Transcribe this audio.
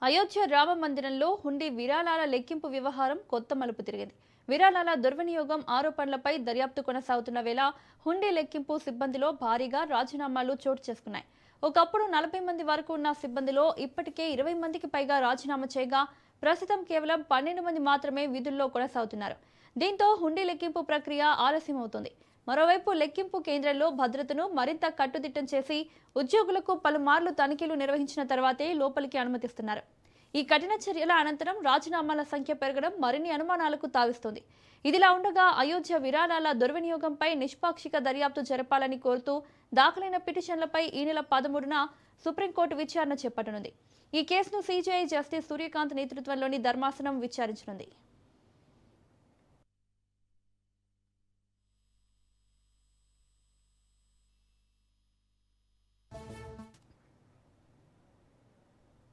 అయోధ్య రామ మందిరంలో హుండీ విరాళాల లెక్కింపు వ్యవహారం కొత్త మలుపు తిరిగింది. విరాళాల దుర్వినియోగం ఆరోపణలపై దర్యాప్తు కొనసాగుతున్న వేళ హుండీ లెక్కింపు సిబ్బందిలో భారీగా రాజీనామాలు చోటు చేసుకున్నాయి. ఒకప్పుడు 40 మంది వరకు ఉన్న సిబ్బందిలో ఇప్పటికే 20 మందికి పైగా రాజీనామా చేయగా ప్రస్తుతం కేవలం 12 మంది మాత్రమే విధుల్లో కొనసాగుతున్నారు. దీంతో హుండీ లెక్కింపు ప్రక్రియ ఆలస్యమవుతుంది. మరోవైపు లెక్కింపు కేంద్రంలో భద్రతను మరింత కట్టుదిట్టం చేసి ఉద్యోగులకు పలుమార్లు తనిఖీలు నిర్వహించిన తర్వాతే లోపలికి అనుమతిస్తున్నారు. ఈ కఠిన చర్యల అనంతరం రాజీనామాల సంఖ్య పెరగడం మరిన్ని అనుమానాలకు తావిస్తోంది. ఇదిలా ఉండగా అయోధ్య విరాళాల దుర్వినియోగంపై నిష్పాక్షిక దర్యాప్తు జరపాలని కోరుతూ దాఖలైన పిటిషన్లపై ఈ నెల 13న సుప్రీంకోర్టు విచారణ చేపట్టనుంది. ఈ కేసును సిజేఐ జస్టిస్ సూర్యకాంత్ నేతృత్వంలోని ధర్మాసనం విచారించనుంది.